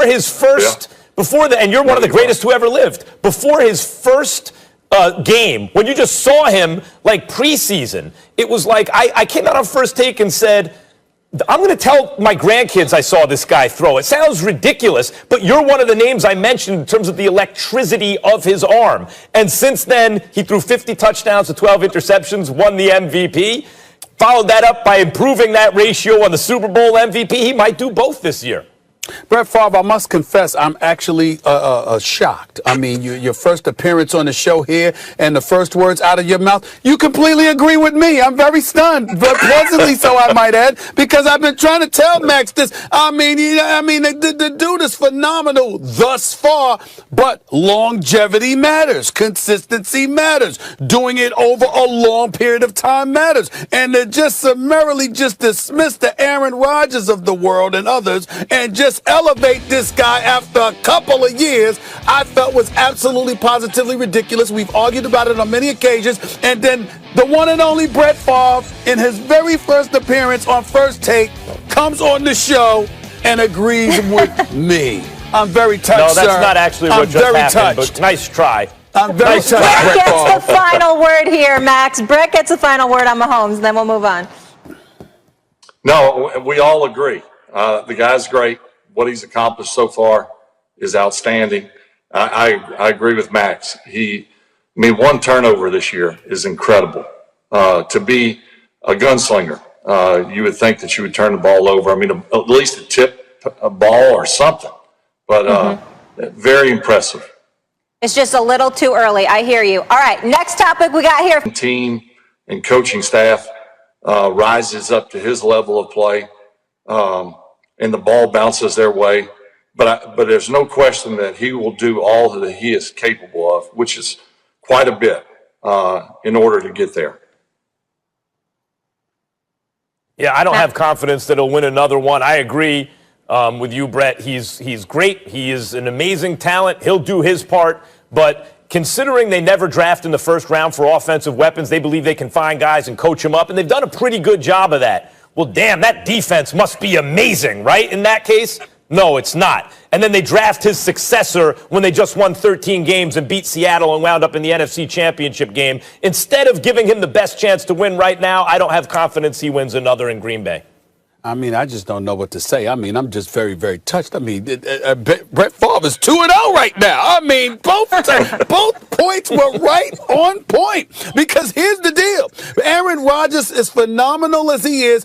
his first, and you're one of the greatest who ever lived. Before his first game, when you just saw him like preseason, it was like I came out on First Take and said, I'm going to tell my grandkids I saw this guy throw. It sounds ridiculous, but you're one of the names I mentioned in terms of the electricity of his arm. And since then, he threw 50 touchdowns to 12 interceptions, won the MVP, followed that up by improving that ratio on the Super Bowl MVP. He might do both this year. Brett Favre, I must confess, I'm actually shocked. I mean, your first appearance on the show here and the first words out of your mouth, you completely agree with me. I'm very stunned, but pleasantly so, I might add, because I've been trying to tell Max this. I mean, the dude is phenomenal thus far, but longevity matters. Consistency matters. Doing it over a long period of time matters. And to just summarily just dismiss the Aaron Rodgers of the world and others and just elevate this guy after a couple of years, I felt was absolutely positively ridiculous. We've argued about it on many occasions. And then the one and only Brett Favre, in his very first appearance on First Take, comes on the show and agrees with me. I'm very touched, No, that's sir. not actually what just happened, but nice try. I'm very touched, Brett gets the final word here, Max. Brett gets the final word on Mahomes, then we'll move on. No, we all agree. The guy's great. What he's accomplished so far is outstanding. I agree with Max. One turnover this year is incredible. To be a gunslinger, you would think that you would turn the ball over. At least a tip a ball or something. But very impressive. It's just a little too early. I hear you. All right, next topic we got here. Team and coaching staff rises up to his level of play. And the ball bounces their way. But there's no question that he will do all that he is capable of, which is quite a bit in order to get there. Yeah, I don't have confidence that he'll win another one. I agree with you, Brett. He's great. He is an amazing talent. He'll do his part. But considering they never draft in the first round for offensive weapons, they believe they can find guys and coach them up, and they've done a pretty good job of that. Well, damn, that defense must be amazing, right? In that case, no, it's not. And then they draft his successor when they just won 13 games and beat Seattle and wound up in the NFC Championship game. Instead of giving him the best chance to win right now, I don't have confidence he wins another in Green Bay. I just don't know what to say. I'm just very, very touched. Brett Favre is 2-0 right now. Both points were right on point. Because here's the deal. Aaron Rodgers, as phenomenal as he is,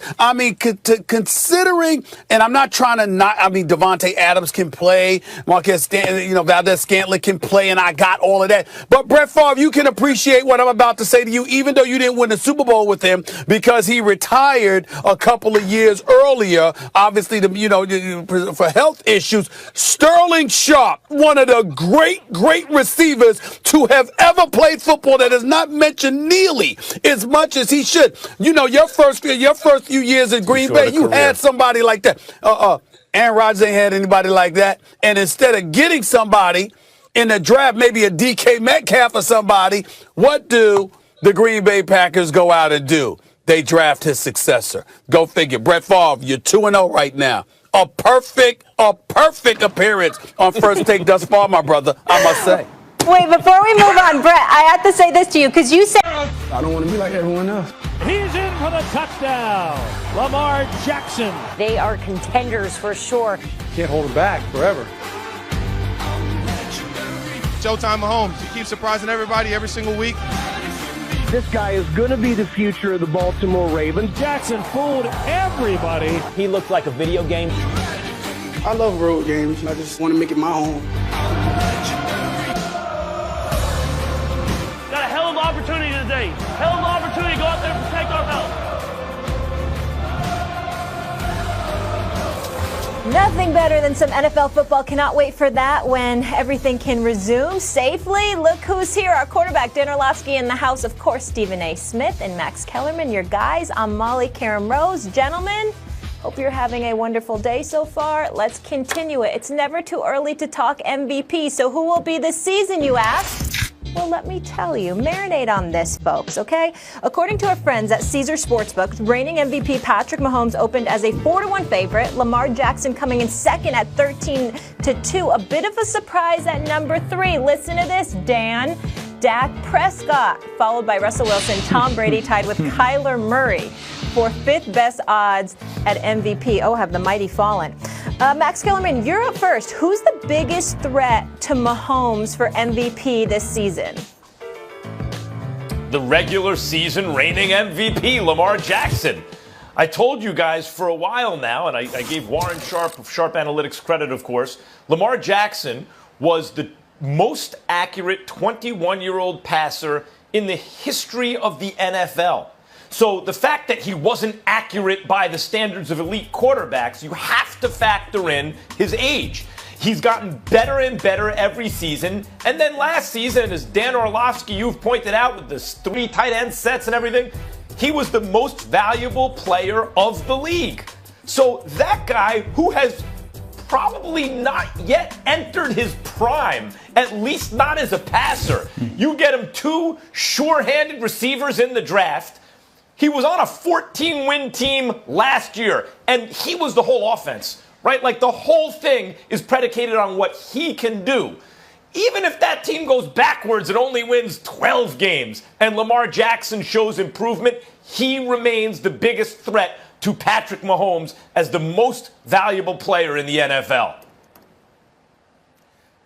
considering, and I'm not trying to Devontae Adams can play, Valdez-Scantling can play, and I got all of that. But Brett Favre, you can appreciate what I'm about to say to you, even though you didn't win the Super Bowl with him, because he retired a couple of years earlier, obviously, for health issues. Sterling Sharp, one of the great receivers to have ever played football, that is not mentioned nearly as much as he should. Your first few years in Green Bay, you had somebody like that. Aaron Rodgers ain't had anybody like that. And instead of getting somebody in the draft, maybe a DK Metcalf or somebody, what do the Green Bay Packers go out and do? They draft his successor. Go figure. Brett Favre, you're 2-0 right now. A perfect appearance on First Take thus far, my brother, I must say. Wait, before we move on, Brett, I have to say this to you, because you said... I don't want to be like everyone else. He's in for the touchdown. Lamar Jackson. They are contenders for sure. Can't hold them back forever. Showtime Mahomes. He keeps surprising everybody every single week. This guy is going to be the future of the Baltimore Ravens. Jackson fooled everybody. He looked like a video game. I love road games. I just want to make it my home. Got a hell of an opportunity today. Hell of an opportunity to go out there and protect our health. Nothing better than some NFL football. Cannot wait for that when everything can resume safely. Look who's here. Our quarterback, Dan Orlovsky, in the house. Of course, Stephen A. Smith and Max Kellerman, your guys. I'm Molly Karen Rose. Gentlemen, hope you're having a wonderful day so far. Let's continue it. It's never too early to talk MVP. So who will be this season, you ask? Well, let me tell you, marinate on this, folks, okay? According to our friends at Caesar Sportsbook, reigning MVP Patrick Mahomes opened as a 4-1 favorite. Lamar Jackson coming in second at 13-2. A bit of a surprise at number 3. Listen to this, Dan. Dak Prescott, followed by Russell Wilson. Tom Brady tied with Kyler Murray for 5th best odds at MVP. Oh, have the mighty fallen. Max Kellerman, you're up first. Who's the biggest threat to Mahomes for MVP this season? The regular season reigning MVP, Lamar Jackson. I told you guys for a while now, and I gave Warren Sharp of Sharp Analytics credit, of course. Lamar Jackson was the most accurate 21-year-old passer in the history of the NFL. So the fact that he wasn't accurate by the standards of elite quarterbacks, you have to factor in his age. He's gotten better and better every season. And then last season, as Dan Orlovsky, you've pointed out with the 3 tight end sets and everything, he was the most valuable player of the league. So that guy who has probably not yet entered his prime, at least not as a passer. You get him 2 sure-handed receivers in the draft. He was on a 14-win team last year, and he was the whole offense, right? Like, the whole thing is predicated on what he can do. Even if that team goes backwards and only wins 12 games and Lamar Jackson shows improvement, he remains the biggest threat to Patrick Mahomes as the most valuable player in the NFL.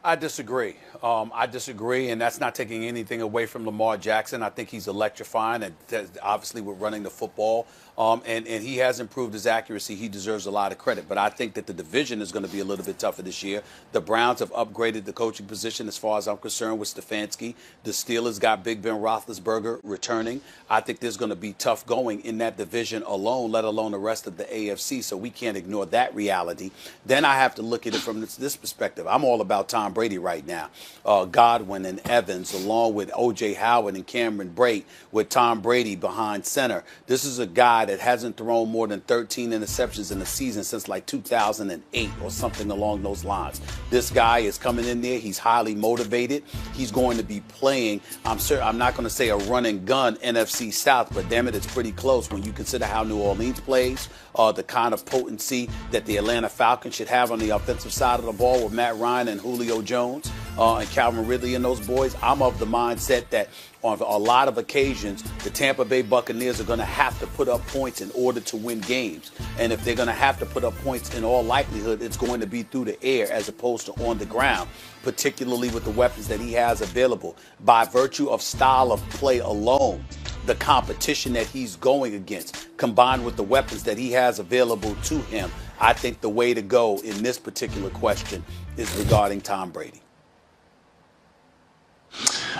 I disagree. And that's not taking anything away from Lamar Jackson. I think he's electrifying, and obviously we're running the football. And he has improved his accuracy. He deserves a lot of credit. But I think that the division is going to be a little bit tougher this year. The Browns have upgraded the coaching position as far as I'm concerned with Stefanski. The Steelers got Big Ben Roethlisberger returning. I think there's going to be tough going in that division alone, let alone the rest of the AFC. So we can't ignore that reality. Then I have to look at it from this perspective. I'm all about Tom Brady right now. Godwin and Evans, along with O.J. Howard and Cameron Brate, with Tom Brady behind center. This is a guy that hasn't thrown more than 13 interceptions in a season since like 2008 or something along those lines. This guy is coming in there. He's highly motivated. He's going to be playing, I'm not going to say a run and gun NFC South, but damn it, it's pretty close when you consider how New Orleans plays, the kind of potency that the Atlanta Falcons should have on the offensive side of the ball with Matt Ryan and Julio Jones and Calvin Ridley and those boys. I'm of the mindset that on a lot of occasions, the Tampa Bay Buccaneers are going to have to put up points in order to win games. And if they're going to have to put up points, in all likelihood, it's going to be through the air as opposed to on the ground, particularly with the weapons that he has available. By virtue of style of play alone, the competition that he's going against, combined with the weapons that he has available to him, I think the way to go in this particular question is regarding Tom Brady.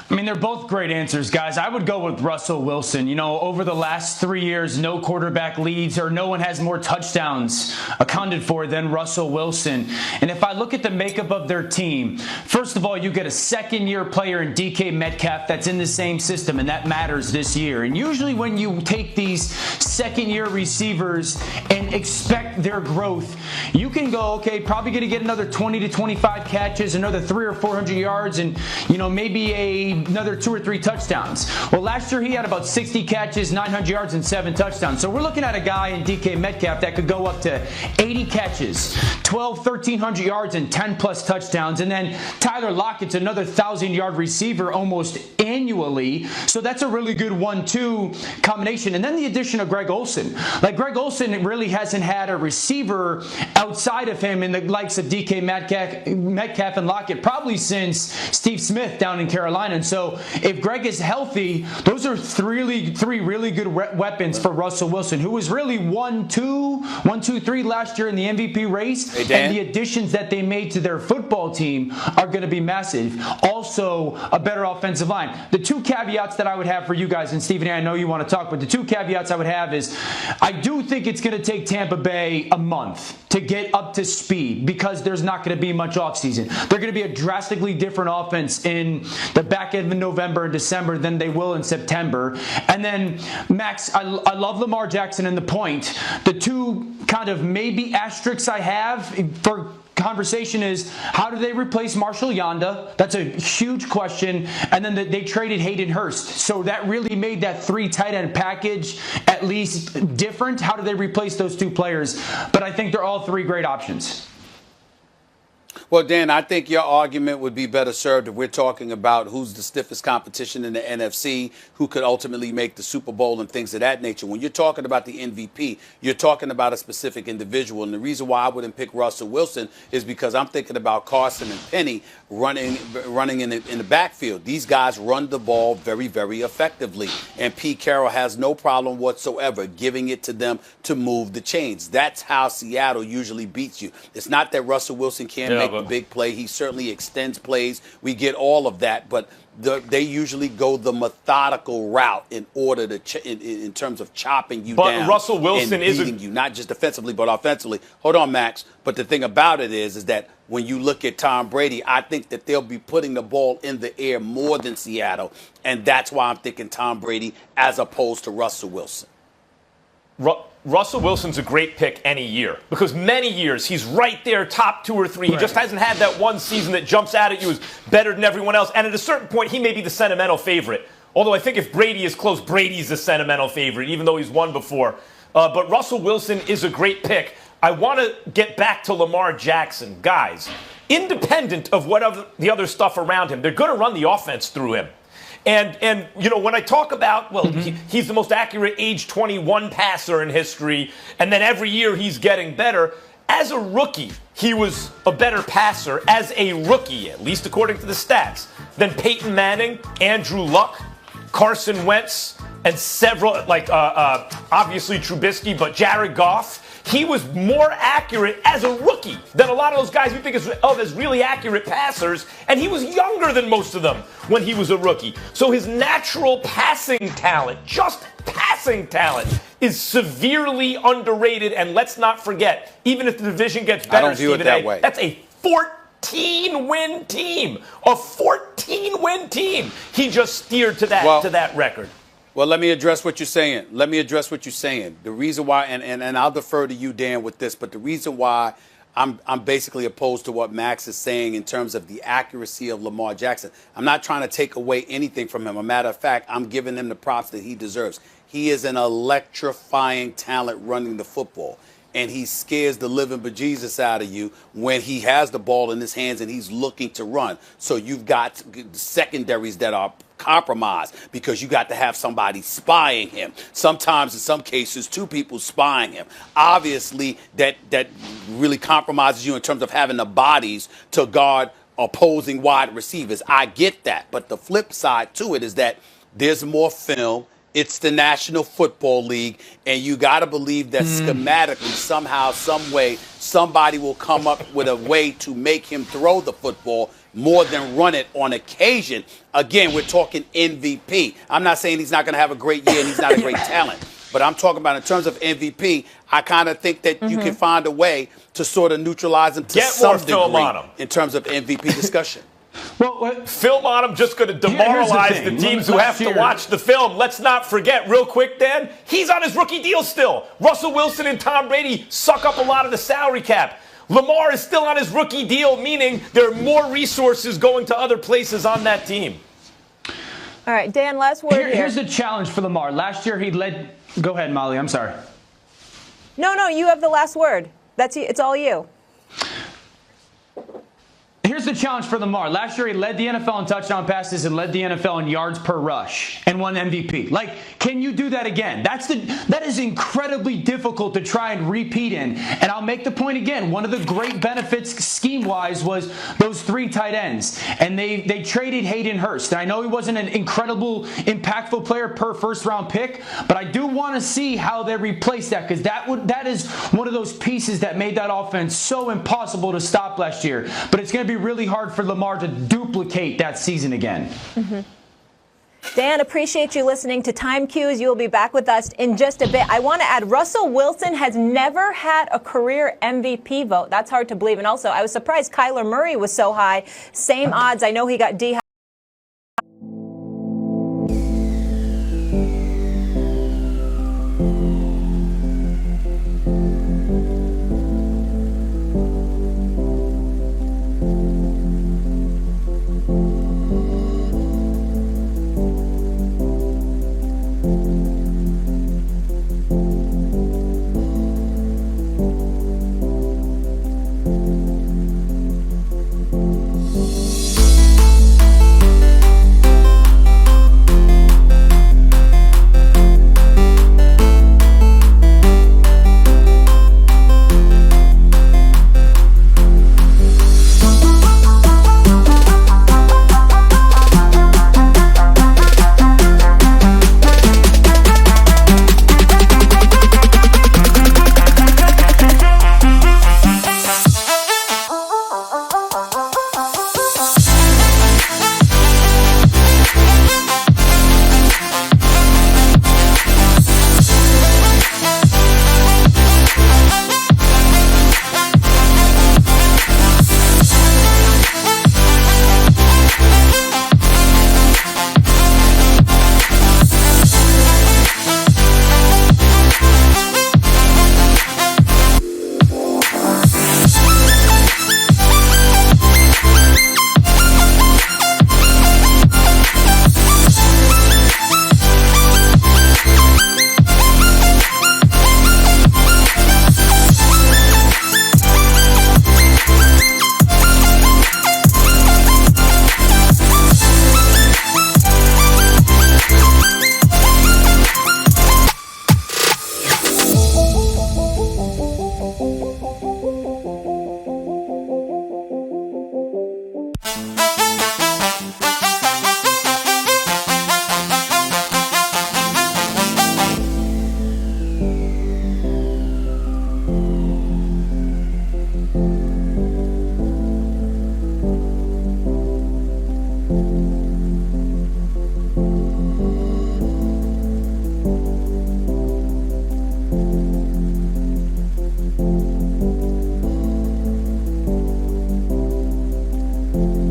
I mean, they're both great answers, guys. I would go with Russell Wilson. You know, over the last 3 years, no quarterback leads or no one has more touchdowns accounted for than Russell Wilson. And if I look at the makeup of their team, first of all, you get a second-year player in DK Metcalf that's in the same system, and that matters this year. And usually when you take these second-year receivers and expect their growth, you can go, okay, probably going to get another 20 to 25 catches, another 300 or 400 yards, and, you know, maybe another 2 or 3 touchdowns. Well, last year he had about 60 catches, 900 yards, and 7 touchdowns. So we're looking at a guy in DK Metcalf that could go up to 80 catches, 1,300 yards, and 10-plus touchdowns. And then Tyler Lockett's another 1,000-yard receiver almost annually. So that's a really good 1-2 combination. And then the addition of Greg Olsen. Like, Greg Olsen really hasn't had a receiver outside of him in the likes of DK Metcalf and Lockett probably since Steve Smith down in Carolina. And so if Greg is healthy, those are three really good weapons for Russell Wilson, who was really 1-2-3 last year in the MVP race. Hey, Dan. And the additions that they made to their football team are going to be massive. Also, a better offensive line. The 2 caveats that I would have for you guys, and Stephen, I know you want to talk, but the 2 caveats I would have is I do think it's going to take Tampa Bay a month to get up to speed because there's not going to be much offseason. They're going to be a drastically different offense in the back end in November and December than they will in September. And then, Max, I love Lamar Jackson and the point. The two kind of maybe asterisks I have for conversation is, how do they replace Marshall Yanda? That's a huge question. And then they traded Hayden Hurst. So that really made that 3 tight end package at least different. How do they replace those 2 players? But I think they're all 3 great options. Well, Dan, I think your argument would be better served if we're talking about who's the stiffest competition in the NFC, who could ultimately make the Super Bowl and things of that nature. When you're talking about the MVP, you're talking about a specific individual. And the reason why I wouldn't pick Russell Wilson is because I'm thinking about Carson and Penny running in the backfield. These guys run the ball very, very effectively. And Pete Carroll has no problem whatsoever giving it to them to move the chains. That's how Seattle usually beats you. It's not that Russell Wilson can't make a big play. He certainly extends plays. We get all of that, but they usually go the methodical route in order to in terms of chopping you down. But Russell Wilson is beating you, not just defensively but offensively. Hold on, Max. But the thing about it is that when you look at Tom Brady, I think that they'll be putting the ball in the air more than Seattle, and that's why I'm thinking Tom Brady as opposed to Russell Wilson. Russell Wilson's a great pick any year because many years he's right there, top 2 or 3. He just hasn't had that one season that jumps out at you as better than everyone else. And at a certain point, he may be the sentimental favorite. Although I think if Brady is close, Brady's the sentimental favorite, even though he's won before. But Russell Wilson is a great pick. I want to get back to Lamar Jackson. Guys, independent of what the other stuff around him, they're going to run the offense through him. And you know, when I talk about, well, he's the most accurate age 21 passer in history, and then every year he's getting better. As a rookie, he was a better passer as a rookie, at least according to the stats, than Peyton Manning, Andrew Luck, Carson Wentz, and several, obviously Trubisky, but Jared Goff. He was more accurate as a rookie than a lot of those guys we think of as really accurate passers, and he was younger than most of them when he was a rookie. So his natural passing talent, just passing talent, is severely underrated. And let's not forget, even if the division gets better, I don't view it that way. That's a 14-win team. A 14-win team. He just steered to that record. Well, let me address what you're saying. The reason why, and I'll defer to you, Dan, with this, but the reason why I'm basically opposed to what Max is saying in terms of the accuracy of Lamar Jackson. I'm not trying to take away anything from him. As a matter of fact, I'm giving him the props that he deserves. He is an electrifying talent running the football. And he scares the living bejesus out of you when he has the ball in his hands and he's looking to run. So you've got secondaries that are compromised because you got to have somebody spying him. Sometimes, in some cases, 2 people spying him. Obviously, that really compromises you in terms of having the bodies to guard opposing wide receivers. I get that. But the flip side to it is that there's more film. It's the National Football League, and you got to believe that schematically, somehow, some way, somebody will come up with a way to make him throw the football more than run it on occasion. Again, we're talking MVP. I'm not saying he's not going to have a great year and he's not a great talent, but I'm talking about in terms of MVP, I kind of think that you can find a way to sort of neutralize him to some degree in terms of MVP discussion. Well, film on him just going to demoralize the teams who have to watch the film. Let's not forget, real quick, Dan, he's on his rookie deal still. Russell Wilson and Tom Brady suck up a lot of the salary cap. Lamar is still on his rookie deal, meaning there are more resources going to other places on that team. All right, Dan, last word here. Here's the challenge for Lamar. Last year he led. Go ahead, Molly. I'm sorry. No, you have the last word. It's all you. Here's the challenge for Lamar. Last year, he led the NFL in touchdown passes and led the NFL in yards per rush and won MVP. Can you do that again? That is incredibly difficult to try and repeat in. And I'll make the point again. One of the great benefits scheme-wise was those 3 tight ends. And they traded Hayden Hurst. And I know he wasn't an incredible, impactful player per first-round pick, but I do want to see how they replace that because that is one of those pieces that made that offense so impossible to stop last year. But it's going to be really hard for Lamar to duplicate that season again. Dan, appreciate you listening to Time Cues. You will be back with us in just a bit. I want to add, Russell Wilson has never had a career MVP vote. That's hard to believe. And also, I was surprised Kyler Murray was so high. Same odds. I know he got dehydrated. you.